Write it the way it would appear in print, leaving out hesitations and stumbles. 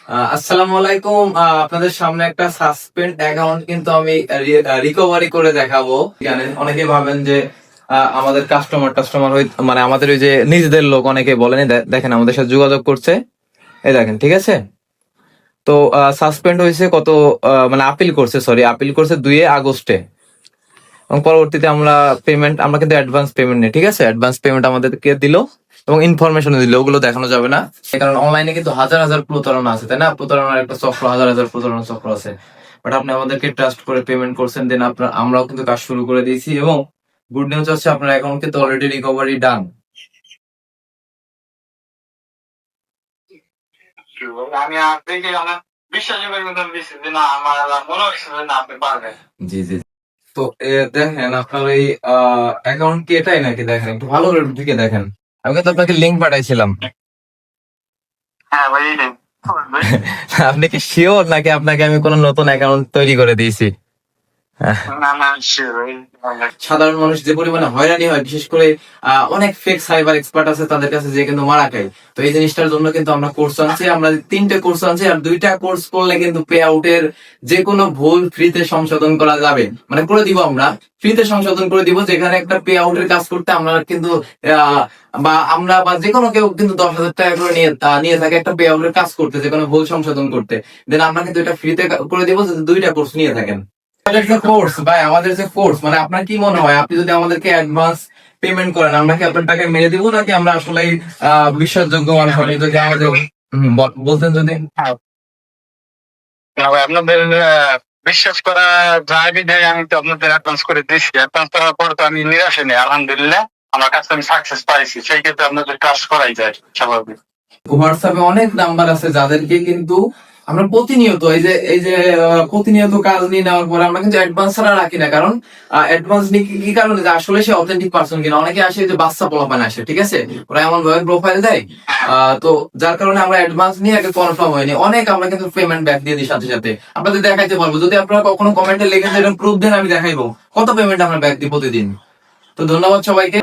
আসসালামু আলাইকুম। আপনাদের সামনে একটা সাসপেন্ড অ্যাকাউন্ট কিন্তু আমি রিকভারি করে দেখাবো। জানেন, অনেকে ভাবেন যে আমাদের কাস্টমার মানে আমাদের ওই যে নিজেদের লোক, অনেকে বলেন দেখেন আমাদের সাথে যোগাযোগ করছে, এই দেখেন, ঠিক আছে। তো সাসপেন্ড হয়েছে কত, মানে আপিল করছে 2 আগস্টে, এবং পরবর্তীতে আমরা কিন্তু অ্যাডভান্স পেমেন্ট নেই, ঠিক আছে। অ্যাডভান্স পেমেন্ট আমাদেরকে দিল এবং ইনফরমেশন দিল, ওগুলো দেখানো যাবে না, কারণ অনলাইনে কিন্তু হাজার হাজার প্রতারণা আছে, তাই না? প্রতারণার একটা চক্র, হাজার হাজার প্রতারণা চক্র আছে। বাট আপনি আমাদেরকে ট্রাস্ট করে পেমেন্ট করছেন, দেন আমরাও কিন্তু কাজ শুরু করে দিয়েছি, এবং গুড নিউজ হচ্ছে আপনার অ্যাকাউন্ট কিন্তু অলরেডি রিকভারি ডান। আমি দেখে আমার বিশ্বাসই করে দিচ্ছি যে না, আমার মনে হচ্ছে যে না আপনি পারবেন। জি জি। তো দেখেন আপনার এই অ্যাকাউন্ট কি এটাই নাকি? দেখেন একটু ভালো করে ঢুকে দেখেন, আমি কিন্তু আপনাকে লিঙ্ক পাঠাইছিলাম। হ্যাঁ ভাই, আপনি কি শিওর নাকি আপনাকে আমি কোনো নতুন অ্যাকাউন্ট তৈরি করে দিয়েছি? না না sure, সাধারণ মানুষ যে পরিমাণে হয়রানি হয়, বিশেষ করে অনেক ফেক সাইবার এক্সপার্ট আছে, তাদের কাছে যে কিন্তু মারা খায়। তো এই জিনিসটার জন্য কিন্তু আমরা কোর্স আনছি, আমরা 3টে কোর্স আনছি, আর 2টা কোর্স করলে কিন্তু পে আউটের যে কোনো ভুল ফ্রিতে সংশোধন করা যাবে, মানে করে দিব, আমরা ফ্রিতে সংশোধন করে দিব। যেখানে একটা পে আউটের কাজ করতে আমরা কিন্তু বা যে কোনো কেউ কিন্তু 10,000 টাকা করে নিয়ে থাকে একটা পে আউটের কাজ করতে, যে কোনো ভুল সংশোধন করতে। দেন আমরা কিন্তু এটা ফ্রিতে করে দিব যদি 2টা কোর্স নিয়ে থাকেন। আমাদের যে কোর্স, মানে আপনার কি মনে হয়, আপনি যদি আমাদেরকে অ্যাডভান্স পেমেন্ট করেন, আমরা কি আপনার টাকা মেরে দিব, নাকি আমরা আসলে বিশ্বাসযোগ্য মানুষ? আপনি যদি আমাদের বলতেন যদি। না ভাই, আপনাদের বিশ্বাস করা যায় বিধায় আমি তো আপনাদের অ্যাডভান্স করে দিচ্ছি। অ্যাডভান্স করার পর তো আমি নিরাশে নেই, আলহামদুলিল্লাহ আমার কাছে আমি সাকসেস পাইছি। সেই ক্ষেত্রে আপনাদের ট্রাস্ট করাই যায় স্বাভাবিক। হোয়াটসঅ্যাপে অনেক নাম্বার আছে যাদেরকে কিন্তু আমরা প্রতিনিয়ত প্রতিনিয়ত কাজ নিয়ে নেওয়ার পরে আমরা কিন্তু অ্যাডভান্স ছাড়া রাখি না, কারণ অ্যাডভান্স নিয়ে কি কারণে, যে আসলে সে অথেন্টিক পারসন কিনা। অনেকে আসে যে বাচ্চা পোলাপান আসে, ঠিক আছে, ওরা এমন ভাবে প্রোফাইল দেয়, তো যার কারণে আমরা অ্যাডভান্স নিয়ে আগে কনফার্ম হয়নি, অনেক আমরা কিন্তু পেমেন্ট ব্যাক দিয়ে দিই সাথে সাথে। আপনাদের দেখাইতে পারবো, যদি আপনারা কখনো কমেন্টে লিখেন যে এরকম প্রুফ দেন, আমি দেখাইবো কত পেমেন্ট আমরা ব্যাক দিই প্রতিদিন। তো ধন্যবাদ সবাইকে।